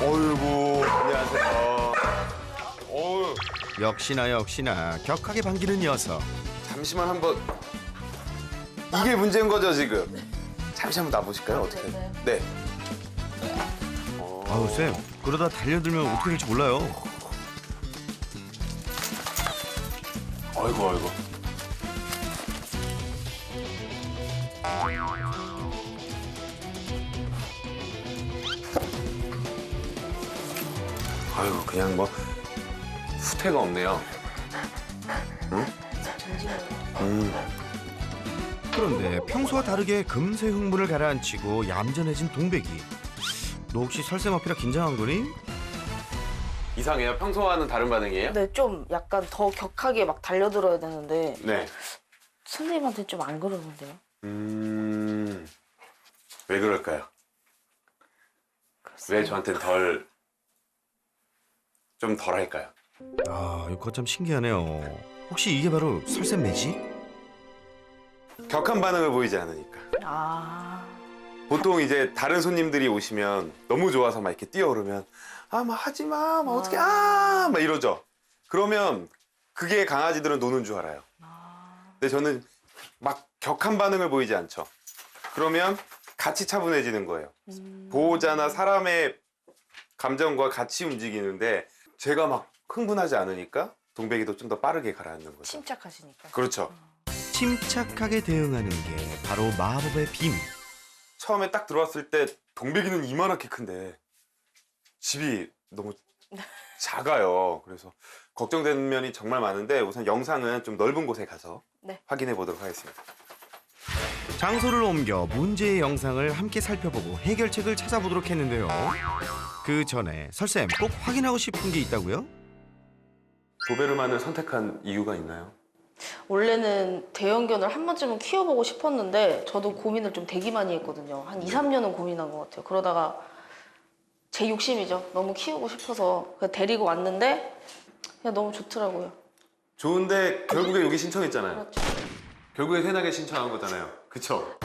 어이구, 안녕하세요. 어우, 역시나 격하게 반기는 녀석. 잠시만 한번. 이게 문제인 거죠, 지금? 잠시 한번 놔보실까요? 어떻게? 네. 아우 쌤, 그러다 달려들면 어떻게 될지 몰라요. 어이구, 어이구. 아이고, 그냥 뭐 후퇴가 없네요. 그런데 평소와 다르게 금세 흥분을 가라앉히고 얌전해진 동백이. 너 혹시 설쌤 앞이라 긴장한 거니? 이상해요? 평소와는 다른 반응이에요? 네, 좀 약간 더 격하게 막 달려들어야 되는데 네. 선생님한테 좀 안 그러는데요? 왜 그럴까요? 왜 저한테는 좀 덜 할까요? 아, 이거 참 신기하네요. 혹시 이게 바로 설쌤 매직? 격한 반응을 보이지 않으니까. 아, 보통 이제 다른 손님들이 오시면 너무 좋아서 막 이렇게 뛰어오르면 아, 막 하지 마, 막 어떻게 막 이러죠. 그러면 그게 강아지들은 노는 줄 알아요. 근데 저는 막 격한 반응을 보이지 않죠. 그러면 같이 차분해지는 거예요. 보호자나 사람의 감정과 같이 움직이는데 제가 막 흥분하지 않으니까 동백이도 좀 더 빠르게 가라앉는 거죠. 침착하시니까. 그렇죠. 침착하게 대응하는 게 바로 마법의 빔. 처음에 딱 들어왔을 때 동백이는 이만하게 큰데 집이 너무 작아요. 그래서 걱정되는 면이 정말 많은데 우선 영상은 좀 넓은 곳에 가서 네. 확인해 보도록 하겠습니다. 장소를 옮겨 문제의 영상을 함께 살펴보고 해결책을 찾아보도록 했는데요. 그 전에 설쌤 꼭 확인하고 싶은 게 있다고요? 도베르만을 선택한 이유가 있나요? 원래는 대형견을 한 번쯤은 키워보고 싶었는데 저도 고민을 좀 되게 많이 했거든요. 한 2, 3년은 고민한 것 같아요. 그러다가 제 욕심이죠. 너무 키우고 싶어서 그냥 데리고 왔는데 그냥 너무 좋더라고요. 좋은데 결국에 여기 신청했잖아요. 그렇죠. 결국에 세나게 신청한 거잖아요. 그쵸?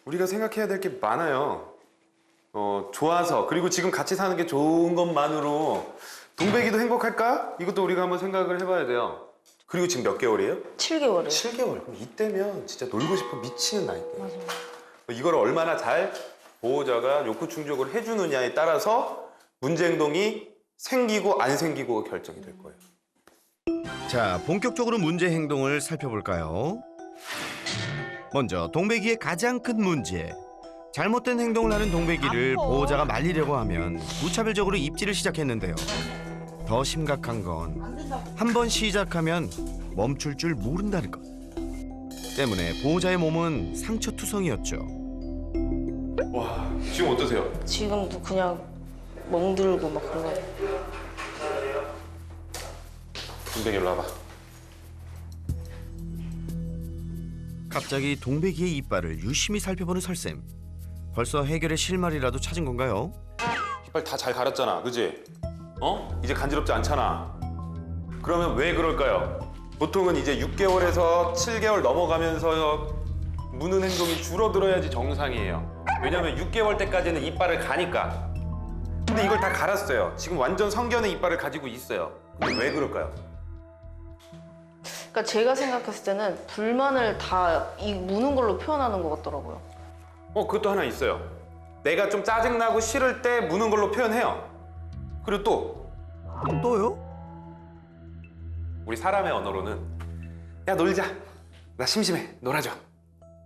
우리가 생각해야 될 게 많아요. 좋아서 그리고 지금 같이 사는 게 좋은 것만으로 동백이도 행복할까? 이것도 우리가 한번 생각을 해봐야 돼요. 그리고 지금 몇 개월이에요? 7개월이요. 7개월. 그럼 이때면 진짜 놀고 싶어 미치는 나이대예요. 맞아요. 이걸 얼마나 잘 보호자가 욕구 충족을 해주느냐에 따라서 문제 행동이 생기고 안 생기고가 결정이 될 거예요. 자, 본격적으로 문제 행동을 살펴볼까요? 먼저 동백이의 가장 큰 문제. 잘못된 행동을 하는 동백이를 보호자가 말리려고 하면 무차별적으로 입질을 시작했는데요. 더 심각한 건 한 번 시작하면 멈출 줄 모른다는 것. 때문에 보호자의 몸은 상처투성이었죠. 와, 지금 어떠세요? 지금도 그냥 멍들고 막 그래요. 동백이 일로 와봐. 갑자기 동백이의 이빨을 유심히 살펴보는 설쌤. 벌써 해결의 실마리라도 찾은 건가요? 이빨 다 잘 가렸잖아, 그지? 이제 간지럽지 않잖아. 그러면 왜 그럴까요? 보통은 이제 6개월에서 7개월 넘어가면서 무는 행동이 줄어들어야지 정상이에요. 왜냐면 6개월 때까지는 이빨을 가니까. 근데 이걸 다 갈았어요. 지금 완전 성견의 이빨을 가지고 있어요. 근데 왜 그럴까요? 그러니까 제가 생각했을 때는 불만을 다 이 무는 걸로 표현하는 것 같더라고요. 그것도 하나 있어요. 내가 좀 짜증나고 싫을 때 무는 걸로 표현해요. 그리고 또요? 우리 사람의 언어로는 야, 놀자. 나 심심해. 놀아줘.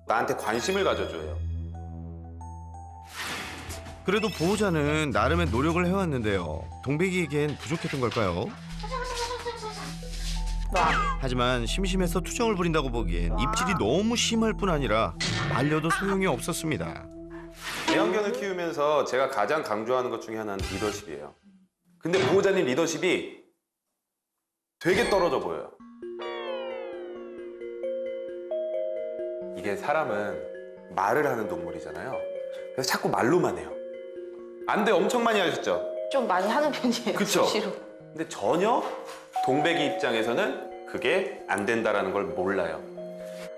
나한테 관심을 가져줘요. 그래도 보호자는 나름의 노력을 해왔는데요. 동백이에겐 부족했던 걸까요? 하지만 심심해서 투정을 부린다고 보기엔 입질이 너무 심할 뿐 아니라 말려도 소용이 없었습니다. 대형견을 키우면서 제가 가장 강조하는 것 중에 하나는 리더십이에요. 근데 보호자님 리더십이 되게 떨어져 보여요. 이게 사람은 말을 하는 동물이잖아요. 그래서 자꾸 말로만 해요. 안 돼 엄청 많이 하셨죠? 좀 많이 하는 편이에요. 그쵸? 수시로. 근데 전혀 동백이 입장에서는 그게 안 된다라는 걸 몰라요.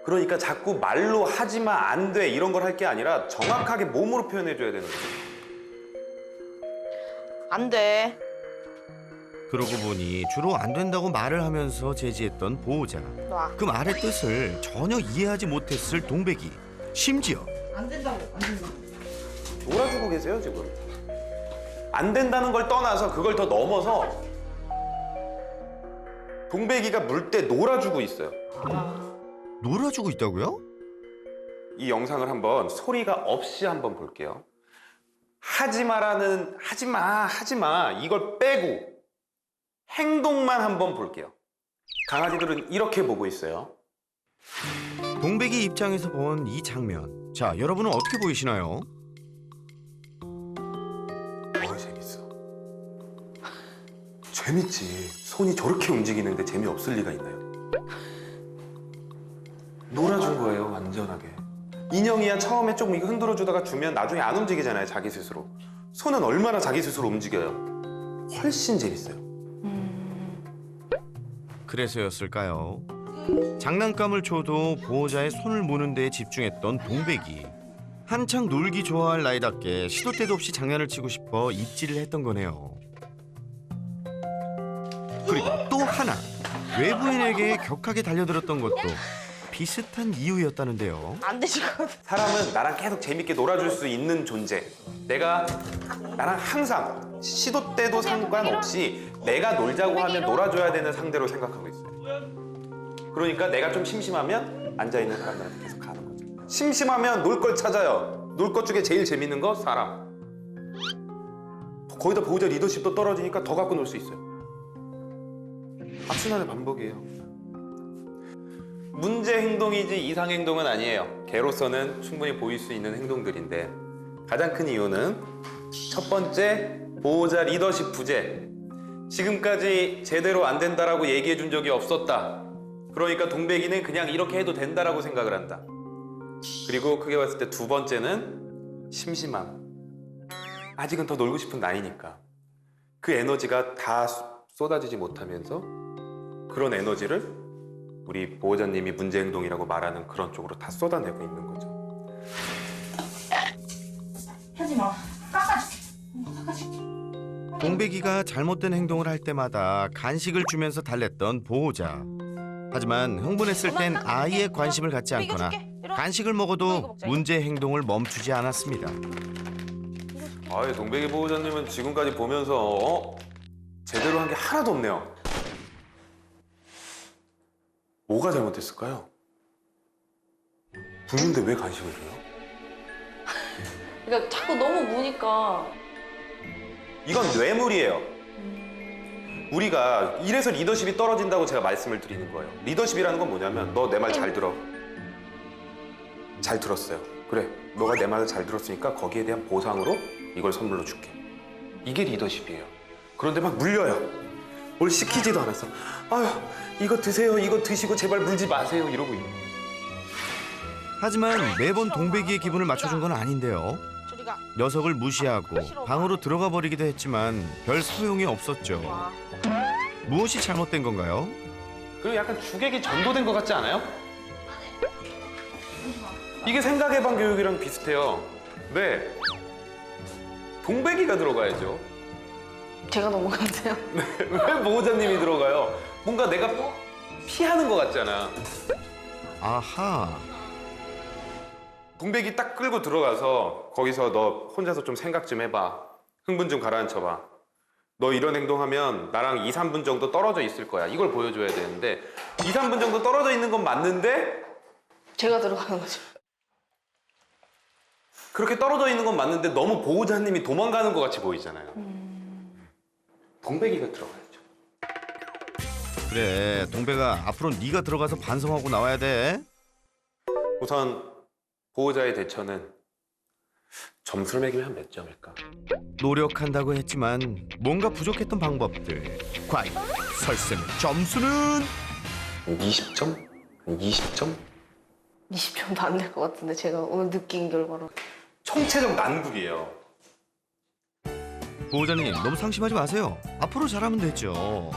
그러니까 자꾸 말로 하지마, 안 돼 이런 걸 할 게 아니라 정확하게 몸으로 표현해줘야 되는 거예요. 안 돼. 그러고 보니 주로 안 된다고 말을 하면서 제지했던 보호자. 놔. 그 말의 뜻을 전혀 이해하지 못했을 동백이. 심지어 안 된다고. 안 된다고. 놀아주고 계세요 지금. 안 된다는 걸 떠나서 그걸 더 넘어서 동백이가 물 때 놀아주고 있어요. 놀아주고 있다고요? 이 영상을 한번 소리가 없이 한번 볼게요. 하지마라는 하지마 이걸 빼고 행동만 한번 볼게요. 강아지들은 이렇게 보고 있어요. 동백이 입장에서 본 이 장면. 자, 여러분은 어떻게 보이시나요? 재밌어. 재밌지. 손이 저렇게 움직이는데 재미없을 리가 있나요? 놀아준 거예요, 완전하게. 인형이야 처음에 조금 이거 흔들어주다가 주면 나중에 안 움직이잖아요, 자기 스스로. 손은 얼마나 자기 스스로 움직여요. 훨씬 재밌어요. 그래서였을까요? 장난감을 줘도 보호자의 손을 무는 데에 집중했던 동백이. 한창 놀기 좋아할 나이답게 시도 때도 없이 장난을 치고 싶어 입질을 했던 거네요. 그리고 또 하나, 외부인에게 격하게 달려들었던 것도 비슷한 이유였다는데요. 안 되시거든. 사람은 나랑 계속 재밌게 놀아줄 수 있는 존재. 내가 나랑 항상 시도 때도 상관없이 내가 놀자고 하면 놀아줘야 되는 상대로 생각하고 있어요. 그러니까 내가 좀 심심하면 앉아있는 사람들한테 계속 가는 거죠. 심심하면 놀 걸 찾아요. 놀 것 중에 제일 재밌는 거 사람. 거기다 보호자 리더십도 떨어지니까 더 갖고 놀 수 있어요. 악순환의 반복이에요. 문제 행동이지 이상 행동은 아니에요. 개로서는 충분히 보일 수 있는 행동들인데 가장 큰 이유는 첫 번째, 보호자 리더십 부재. 지금까지 제대로 안 된다라고 얘기해 준 적이 없었다. 그러니까 동백이는 그냥 이렇게 해도 된다라고 생각을 한다. 그리고 크게 봤을 때 두 번째는 심심함. 아직은 더 놀고 싶은 나이니까 그 에너지가 다 쏟아지지 못하면서 그런 에너지를 우리 보호자님이 문제 행동이라고 말하는 그런 쪽으로 다 쏟아내고 있는 거죠. 하지 마. 깎아줄게. 동백이가 잘못된 행동을 할 때마다 간식을 주면서 달랬던 보호자. 하지만 흥분했을 땐 아이의 관심을 갖지 않거나 간식을 먹어도 문제 행동을 멈추지 않았습니다. 아유, 동백이 보호자님은 지금까지 보면서 제대로 한 게 하나도 없네요. 뭐가 잘못됐을까요? 부는데 왜 간식을 줘요? 그러니까 자꾸 너무 무니까. 이건 뇌물이에요. 우리가 이래서 리더십이 떨어진다고 제가 말씀을 드리는 거예요. 리더십이라는 건 뭐냐면 너 내 말 잘 들어. 잘 들었어요. 그래, 너가 내 말을 잘 들었으니까 거기에 대한 보상으로 이걸 선물로 줄게. 이게 리더십이에요. 그런데 막 물려요. 뭘 시키지도 않았어. 아유, 이거 드세요. 이거 드시고 제발 물지 마세요. 이러고 있는 거예요. 하지만 매번 동백이의 기분을 맞춰준 건 아닌데요. 저리가. 녀석을 무시하고 방으로 들어가 버리기도 했지만 별 소용이 없었죠. 와. 무엇이 잘못된 건가요? 그리고 약간 주객이 전도된 것 같지 않아요? 이게 생각해방 교육이랑 비슷해요. 네. 동백이가 들어가야죠. 제가 너무 같아요. 왜 보호자님이 들어가요? 뭔가 내가 피하는 것 같잖아. 아하. 동백이 딱 끌고 들어가서 거기서 너 혼자서 좀 생각 좀 해봐. 흥분 좀 가라앉혀봐. 너 이런 행동하면 나랑 2, 3분 정도 떨어져 있을 거야. 이걸 보여줘야 되는데 2, 3분 정도 떨어져 있는 건 맞는데 제가 들어가는 거죠. 그렇게 떨어져 있는 건 맞는데 너무 보호자님이 도망가는 것 같이 보이잖아요. 동백이가 들어가야죠. 그래, 동백아, 앞으로 네가 들어가서 반성하고 나와야 돼. 우선 보호자의 대처는 점수를 매기면 한 몇 점일까? 노력한다고 했지만 뭔가 부족했던 방법들. 과연 설쌤의 점수는? 20점? 20점? 20점도 안 될 것 같은데 제가 오늘 느낀 결과로. 총체적 난국이에요. 보호자님, 너무 상심하지 마세요. 앞으로 잘하면 되죠.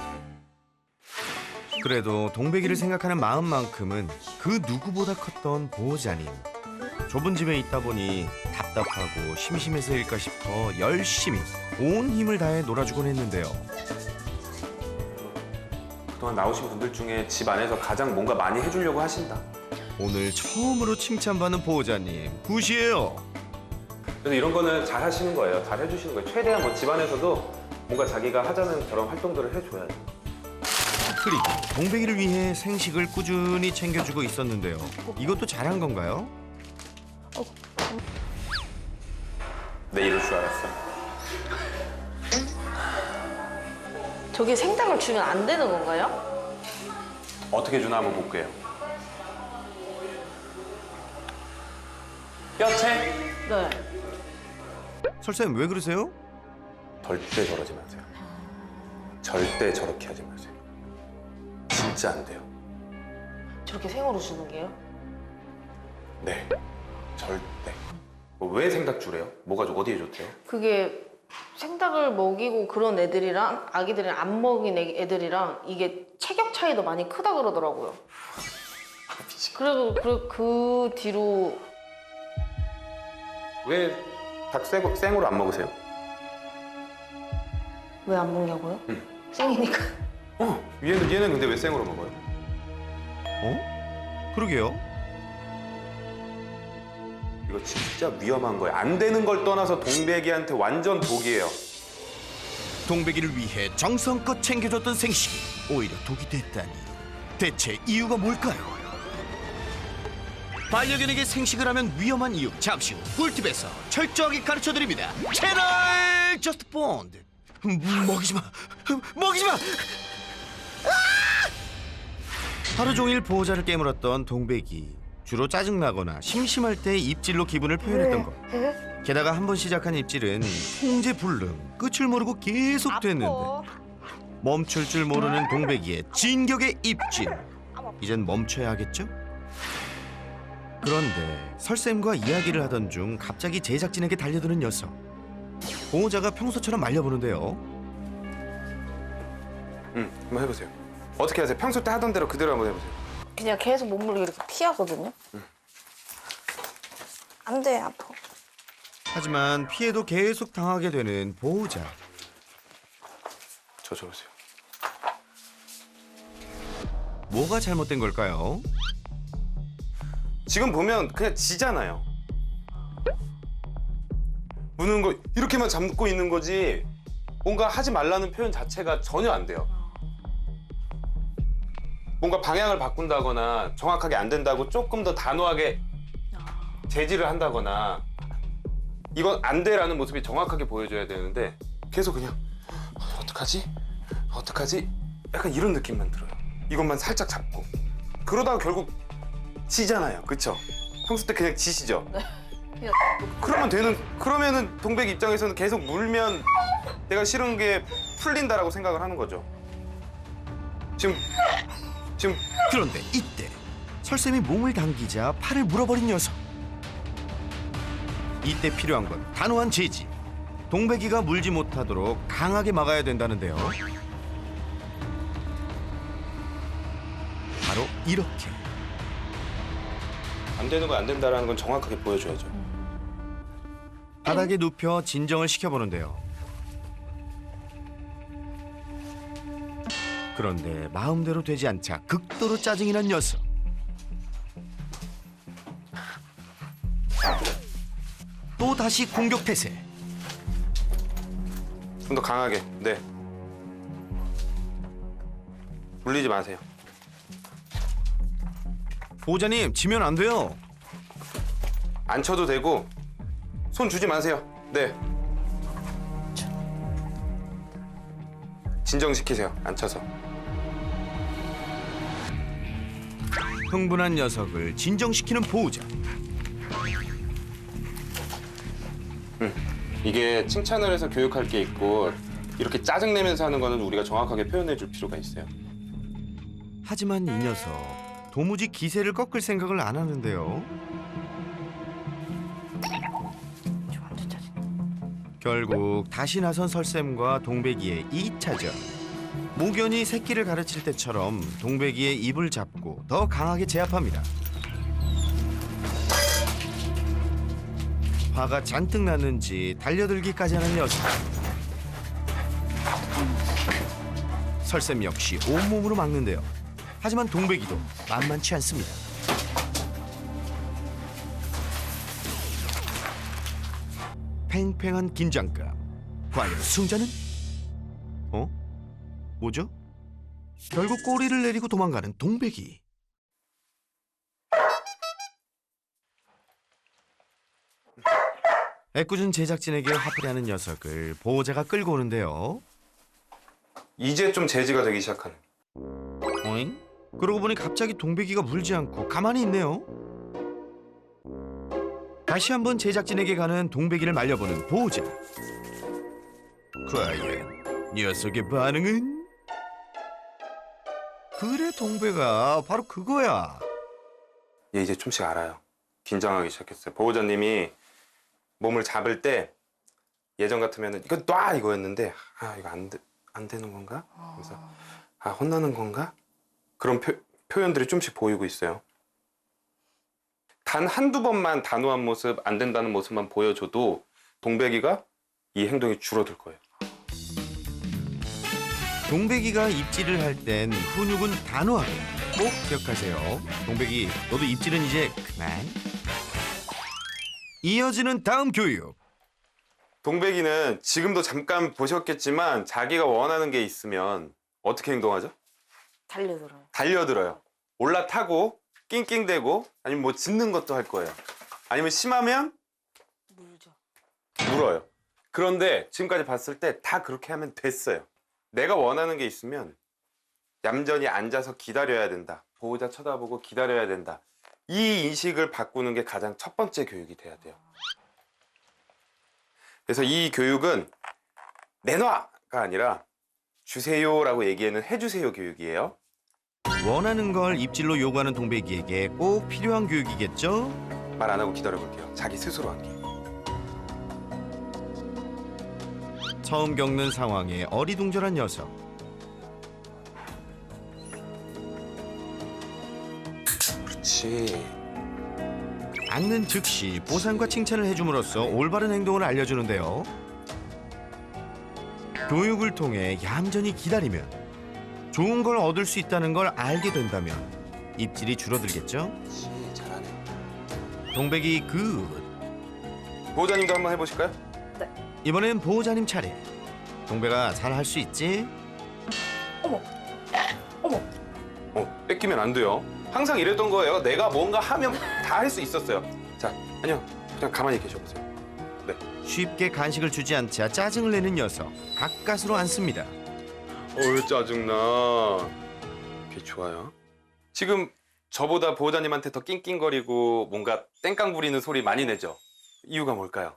그래도 동백이를 생각하는 마음만큼은 그 누구보다 컸던 보호자님. 좁은 집에 있다 보니 답답하고 심심해서일까 싶어 열심히 온 힘을 다해 놀아주곤 했는데요. 그동안 나오신 분들 중에 집 안에서 가장 뭔가 많이 해주려고 하신다. 오늘 처음으로 칭찬받는 보호자님 굿이에요. 그래서 이런 거는 잘 하시는 거예요. 잘 해주시는 거예요. 최대한 뭐 집안에서도 뭔가 자기가 하자는 그런 활동들을 해줘야죠. 그리고 동백이를 위해 생식을 꾸준히 챙겨주고 있었는데요. 이것도 잘한 건가요? 내 이럴 줄 알았어. 저게 생닭을 주면 안 되는 건가요? 어떻게 주나 한번 볼게요. 뼈채? 네. 설쌤 왜 그러세요? 절대 저러지 마세요. 절대 저렇게 하지 마세요. 진짜 안 돼요. 저렇게 생으로 주는 게요? 네. 절대. 왜 생닭 주래요? 뭐가 어디에 좋대요? 그게 생닭을 먹이고 그런 애들이랑 아기들이랑 안 먹인 애들이랑 이게 체격 차이도 많이 크다 그러더라고요. 그래도 그 뒤로 왜 닭 생으로 안 먹으세요? 왜 안 먹냐고요? 생이니까. 얘는 근데 왜 생으로 먹어요? 그러게요. 이거 진짜 위험한 거예요. 안 되는 걸 떠나서 동백이한테 완전 독이에요. 동백이를 위해 정성껏 챙겨줬던 생식이 오히려 독이 됐다니. 대체 이유가 뭘까요? 반려견에게 생식을 하면 위험한 이유 잠시 후 꿀팁에서 철저하게 가르쳐드립니다. 채널 저스트 본드. 먹이지 마. 먹이지 마. 하루 종일 보호자를 깨물었던 동백이. 주로 짜증나거나 심심할 때 입질로 기분을 표현했던 것. 게다가 한 번 시작한 입질은 통제불능 끝을 모르고 계속됐는데 멈출 줄 모르는 동백이의 진격의 입질. 이젠 멈춰야 하겠죠? 그런데 설쌤과 이야기를 하던 중 갑자기 제작진에게 달려드는 녀석. 보호자가 평소처럼 말려보는데요. 한번 해보세요. 어떻게 하세요? 평소 때 하던 대로 그대로 한번 해보세요. 그냥 계속 몸을 이렇게 피하거든요. 안 돼, 아파. 하지만 피해도 계속 당하게 되는 보호자. 저 보세요. 뭐가 잘못된 걸까요? 지금 보면 그냥 지잖아요. 무는 거 이렇게만 잡고 있는 거지 뭔가 하지 말라는 표현 자체가 전혀 안 돼요. 뭔가 방향을 바꾼다거나 정확하게 안 된다고 조금 더 단호하게 제지를 한다거나 이건 안 돼라는 모습이 정확하게 보여줘야 되는데 계속 그냥 어떡하지? 어떡하지? 약간 이런 느낌만 들어요. 이것만 살짝 잡고 그러다가 결국 지잖아요. 그쵸? 평소 때 그냥 지시죠? 그러면은 동백 입장에서는 계속 물면 내가 싫은 게 풀린다라고 생각을 하는 거죠. 지금 그런데 이때 설쌤이 몸을 당기자 팔을 물어버린 녀석. 이때 필요한 건 단호한 제지. 동백이가 물지 못하도록 강하게 막아야 된다는데요. 바로 이렇게. 안 되는 거 안 된다라는 건 정확하게 보여줘야죠. 바닥에 눕혀 진정을 시켜보는데요. 그런데 마음대로 되지 않자 극도로 짜증이 난 녀석. 또 다시 공격 태세. 좀 더 강하게. 네. 물리지 마세요. 보호자님 지면 안 돼요. 안 쳐도 되고 손 주지 마세요. 네. 진정시키세요. 안 쳐서. 흥분한 녀석을 진정시키는 보호자. 이게 칭찬을 해서 교육할 게 있고 이렇게 짜증내면서 하는 거는 우리가 정확하게 표현해 줄 필요가 있어요. 하지만 이 녀석 도무지 기세를 꺾을 생각을 안 하는데요. 결국 다시 나선 설쌤과 동백이의 2차전. 모견이 새끼를 가르칠 때처럼 동백이의 입을 잡고 더 강하게 제압합니다. 화가 잔뜩 났는지 달려들기까지 하는 녀석. 설쌤 역시 온몸으로 막는데요. 하지만 동백이도 만만치 않습니다. 팽팽한 긴장감. 과연 승자는? 뭐죠? 결국 꼬리를 내리고 도망가는 동백이. 애꿎은 제작진에게 화풀이하는 녀석을 보호자가 끌고 오는데요. 이제 좀 제지가 되기 시작하는. 어잉? 그러고 보니 갑자기 동백이가 물지 않고 가만히 있네요. 다시 한번 제작진에게 가는 동백이를 말려보는 보호자. 과연 녀석의 반응은? 그래 동백아, 바로 그거야. 얘 이제 좀씩 알아요. 긴장하기 시작했어요. 보호자님이 몸을 잡을 때 예전 같으면 이거 놔 이거였는데 아 이거 안 되는 건가? 그래서 아 혼나는 건가? 그런 표현들이 좀씩 보이고 있어요. 단 한두 번만 단호한 모습, 안 된다는 모습만 보여줘도 동백이가 이 행동이 줄어들 거예요. 동백이가 입질을 할 땐 훈육은 단호하게. 꼭 기억하세요. 동백이, 너도 입질은 이제 그만. 이어지는 다음 교육. 동백이는 지금도 잠깐 보셨겠지만 자기가 원하는 게 있으면 어떻게 행동하죠? 달려들어요. 달려들어요. 올라타고 낑낑대고 아니면 뭐 짖는 것도 할 거예요. 아니면 심하면 물죠. 물어요. 그런데 지금까지 봤을 때 다 그렇게 하면 됐어요. 내가 원하는 게 있으면 얌전히 앉아서 기다려야 된다. 보호자 쳐다보고 기다려야 된다. 이 인식을 바꾸는 게 가장 첫 번째 교육이 돼야 돼요. 그래서 이 교육은 내놔가 아니라 주세요라고 얘기에는 해주세요 교육이에요. 원하는 걸 입질로 요구하는 동백이에게 꼭 필요한 교육이겠죠? 말 안 하고 기다려 볼게요. 자기 스스로 하기. 처음 겪는 상황에 어리둥절한 녀석. 그렇지. 앉는 즉시 보상과 칭찬을 해줌으로써 올바른 행동을 알려주는데요. 교육을 통해 얌전히 기다리면 좋은 걸 얻을 수 있다는 걸 알게 된다면 입질이 줄어들겠죠? 그렇지. 잘하네. 동백이 굿. 보호자님도 한번 해보실까요? 이번엔 보호자님 차례. 동백아, 잘 할 수 있지? 뺏기면 안 돼요. 항상 이랬던 거예요. 내가 뭔가 하면 다 할 수 있었어요. 자, 아니요. 그냥 가만히 계셔보세요. 네. 쉽게 간식을 주지 않자 짜증을 내는 녀석. 가까스로 앉습니다. 짜증나. 그게 좋아요. 지금 저보다 보호자님한테 더 낑낑거리고 뭔가 땡깡 부리는 소리 많이 내죠? 이유가 뭘까요?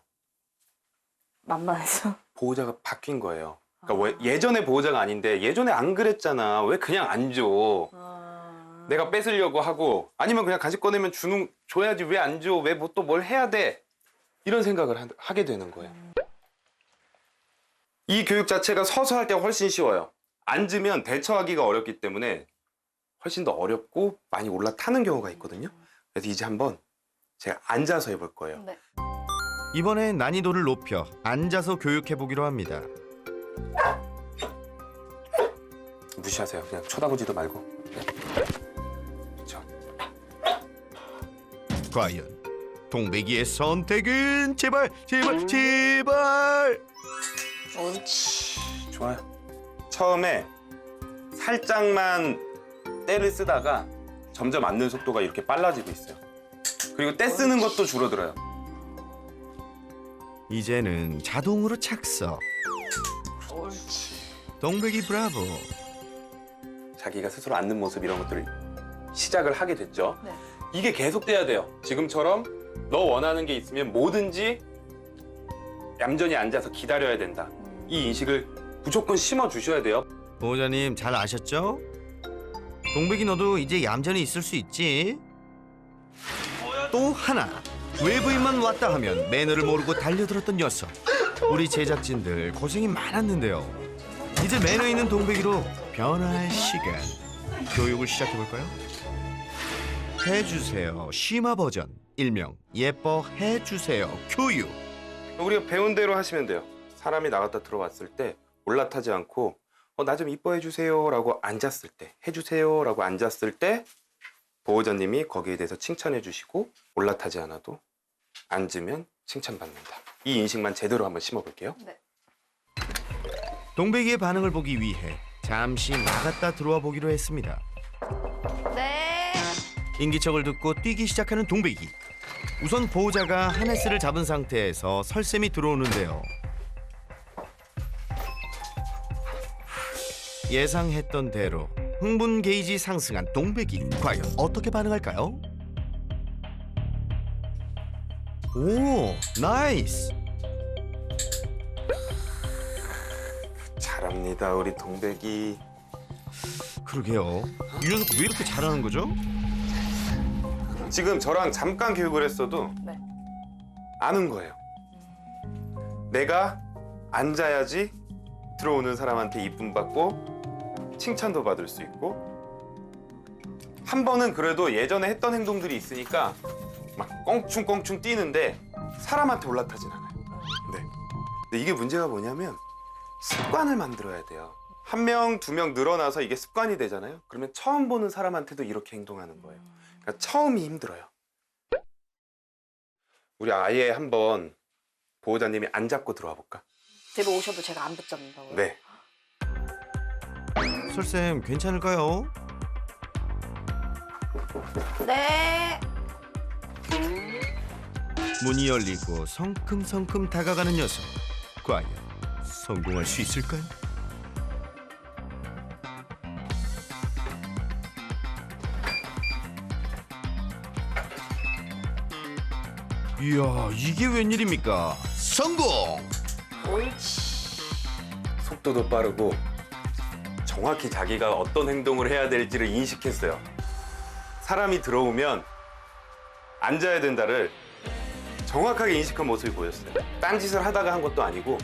만만해서. 보호자가 바뀐 거예요. 그러니까 왜 예전에 보호자가 아닌데 예전에 안 그랬잖아. 왜 그냥 안 줘? 내가 뺏으려고 하고 아니면 그냥 간식 꺼내면 줘야지 왜 안 줘? 왜 뭐 또 뭘 해야 돼? 이런 생각을 하게 되는 거예요. 이 교육 자체가 서서 할 때 훨씬 쉬워요. 앉으면 대처하기가 어렵기 때문에 훨씬 더 어렵고 많이 올라타는 경우가 있거든요. 그래서 이제 한번 제가 앉아서 해볼 거예요. 네. 이번엔 난이도를 높여 앉아서 교육해보기로 합니다. 무시하세요. 그냥 쳐다보지도 말고. 네. 그렇죠. 과연 동백이의 선택은? 제발 제발 제발. 옳지. 좋아요. 처음에 살짝만 때를 쓰다가 점점 앉는 속도가 이렇게 빨라지고 있어요. 그리고 때 쓰는 것도 줄어들어요. 이제는 자동으로 착석. 옳지. 동백이 브라보. 자기가 스스로 앉는 모습 이런 것들을 시작을 하게 됐죠. 네. 이게 계속돼야 돼요. 지금처럼 너 원하는 게 있으면 뭐든지 얌전히 앉아서 기다려야 된다. 이 인식을 무조건 심어주셔야 돼요. 보호자님 잘 아셨죠? 동백이 너도 이제 얌전히 있을 수 있지? 또 하나. 외부인만 왔다 하면 매너를 모르고 달려들었던 녀석. 우리 제작진들 고생이 많았는데요. 이제 매너 있는 동백이로 변화할 시간. 교육을 시작해볼까요? 해주세요. 심화 버전. 일명 예뻐해 주세요 교육. 우리가 배운 대로 하시면 돼요. 사람이 나갔다 들어왔을 때 올라타지 않고 나 좀 이뻐해 주세요라고 앉았을 때, 해주세요라고 앉았을 때 보호자님이 거기에 대해서 칭찬해 주시고 올라타지 않아도 앉으면 칭찬받는다. 이 인식만 제대로 한번 심어볼게요. 네. 동백이의 반응을 보기 위해 잠시 나갔다 들어와 보기로 했습니다. 네. 인기척을 듣고 뛰기 시작하는 동백이. 우선 보호자가 하네스를 잡은 상태에서 설쌤이 들어오는데요. 예상했던 대로 흥분 게이지 상승한 동백이 과연 어떻게 반응할까요? 오, 나이스. 잘합니다, 우리 동백이. 그러게요. 이 녀석 왜 이렇게 잘하는 거죠? 지금 저랑 잠깐 교육을 했어도 네. 아는 거예요. 내가 앉아야지 들어오는 사람한테 이쁨 받고 칭찬도 받을 수 있고, 한 번은 그래도 예전에 했던 행동들이 있으니까 막 껑충껑충 뛰는데 사람한테 올라타진 않아요. 네. 근데 이게 문제가 뭐냐면 습관을 만들어야 돼요. 1명, 2명 늘어나서 이게 습관이 되잖아요. 그러면 처음 보는 사람한테도 이렇게 행동하는 거예요. 그러니까 처음이 힘들어요. 우리 아예 한번 보호자님이 안 잡고 들어와 볼까? 들어오셔도 제가 안 붙잡는다고요? 네. 설쌤 괜찮을까요? 네. 문이 열리고 성큼성큼 다가가는 녀석. 과연 성공할 수 있을까요? 이야, 이게 웬일입니까? 성공! 옳지. 속도도 빠르고 정확히 자기가 어떤 행동을 해야 될지를 인식했어요. 사람이 들어오면 앉아야 된다를 정확하게 인식한 모습이 보였어요. 딴짓을 하다가 한 것도 아니고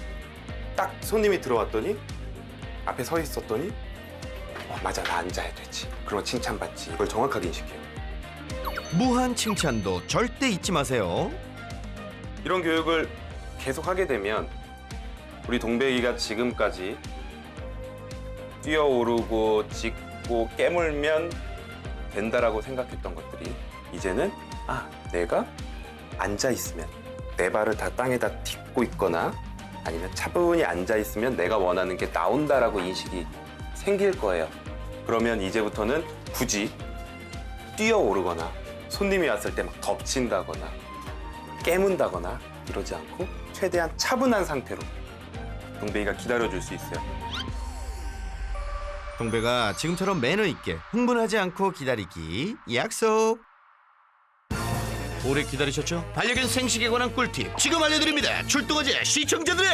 딱 손님이 들어왔더니 앞에 서 있었더니 맞아, 나 앉아야 되지. 그러면 칭찬받지. 이걸 정확하게 인식해요. 무한 칭찬도 절대 잊지 마세요. 이런 교육을 계속 하게 되면 우리 동백이가 지금까지 뛰어오르고 짖고 깨물면 된다라고 생각했던 것들이 이제는 내가 앉아 있으면 내 발을 다 땅에다 딛고 있거나 아니면 차분히 앉아 있으면 내가 원하는 게 나온다라고 인식이 생길 거예요. 그러면 이제부터는 굳이 뛰어오르거나 손님이 왔을 때 막 덮친다거나 깨문다거나 이러지 않고 최대한 차분한 상태로 동백이가 기다려줄 수 있어요. 동백아, 지금처럼 매너 있게 흥분하지 않고 기다리기 약속. 오래 기다리셨죠? 반려견 생식에 관한 꿀팁 지금 알려드립니다. 출동하자 시청자들.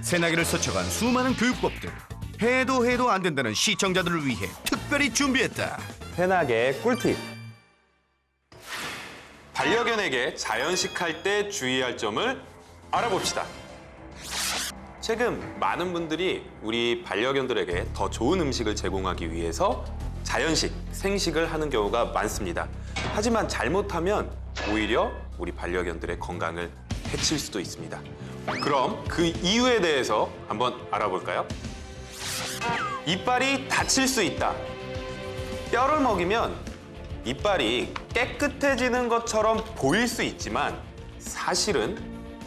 새나기를 스쳐간 수많은 교육법들, 해도 안 된다는 시청자들을 위해 특별히 준비했다. 새나개 꿀팁. 반려견에게 자연식할 때 주의할 점을 알아봅시다. 최근 많은 분들이 우리 반려견들에게 더 좋은 음식을 제공하기 위해서 자연식, 생식을 하는 경우가 많습니다. 하지만 잘못하면 오히려 우리 반려견들의 건강을 해칠 수도 있습니다. 그럼 그 이유에 대해서 한번 알아볼까요? 이빨이 다칠 수 있다. 뼈를 먹이면 이빨이 깨끗해지는 것처럼 보일 수 있지만 사실은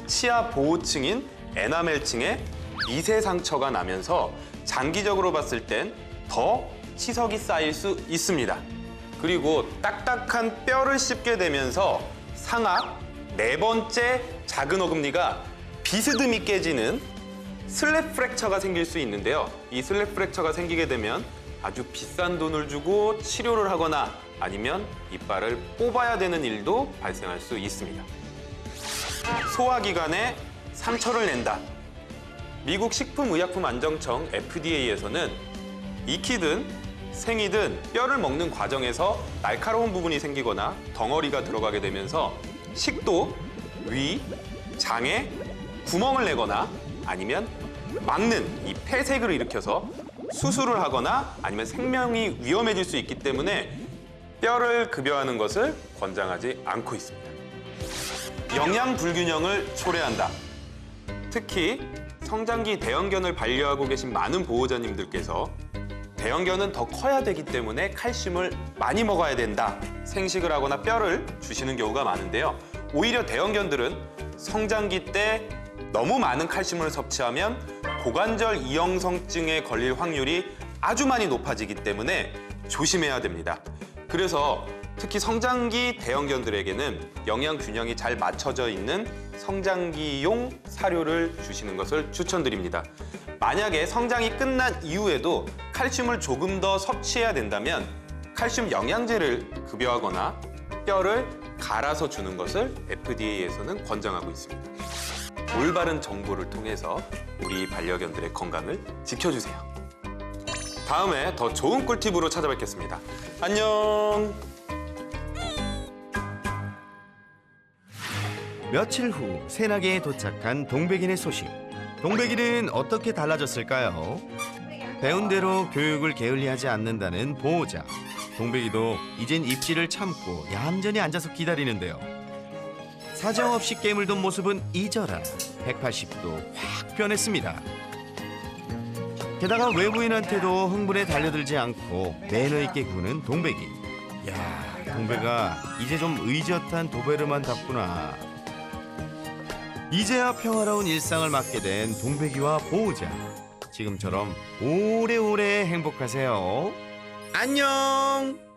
치아 보호층인 에나멜층에 미세 상처가 나면서 장기적으로 봤을 땐 더 치석이 쌓일 수 있습니다. 그리고 딱딱한 뼈를 씹게 되면서 상악, 4번째 작은 어금니가 비스듬히 깨지는 슬랩 프랙처가 생길 수 있는데요. 이 슬랩 프랙처가 생기게 되면 아주 비싼 돈을 주고 치료를 하거나 아니면 이빨을 뽑아야 되는 일도 발생할 수 있습니다. 소화기관에 상처를 낸다. 미국 식품의약품안정청 FDA에서는 익히든 생이든 뼈를 먹는 과정에서 날카로운 부분이 생기거나 덩어리가 들어가게 되면서 식도, 위, 장에 구멍을 내거나 아니면 막는 이 폐색을 일으켜서 수술을 하거나 아니면 생명이 위험해질 수 있기 때문에 뼈를 급여하는 것을 권장하지 않고 있습니다. 영양 불균형을 초래한다. 특히 성장기 대형견을 반려하고 계신 많은 보호자님들께서 대형견은 더 커야 되기 때문에 칼슘을 많이 먹어야 된다. 생식을 하거나 뼈를 주시는 경우가 많은데요. 오히려 대형견들은 성장기 때 너무 많은 칼슘을 섭취하면 고관절 이형성증에 걸릴 확률이 아주 많이 높아지기 때문에 조심해야 됩니다. 그래서 특히 성장기 대형견들에게는 영양 균형이 잘 맞춰져 있는 성장기용 사료를 주시는 것을 추천드립니다. 만약에 성장이 끝난 이후에도 칼슘을 조금 더 섭취해야 된다면 칼슘 영양제를 급여하거나 뼈를 갈아서 주는 것을 FDA에서는 권장하고 있습니다. 올바른 정보를 통해서 우리 반려견들의 건강을 지켜주세요. 다음에 더 좋은 꿀팁으로 찾아뵙겠습니다. 안녕! 며칠 후 새나개에 도착한 동백인의 소식. 동백이는 어떻게 달라졌을까요? 배운 대로 교육을 게을리하지 않는다는 보호자. 동백이도 이젠 입질을 참고 얌전히 앉아서 기다리는데요. 사정없이 깨물던 모습은 잊어라 180도 확 변했습니다. 게다가 외부인한테도 흥분에 달려들지 않고 매너 있게 구는 동백이. 야, 동백아 이제 좀 의젓한 도베르만답구나. 이제야 평화로운 일상을 맞게 된 동백이와 보호자. 지금처럼 오래오래 행복하세요. 안녕.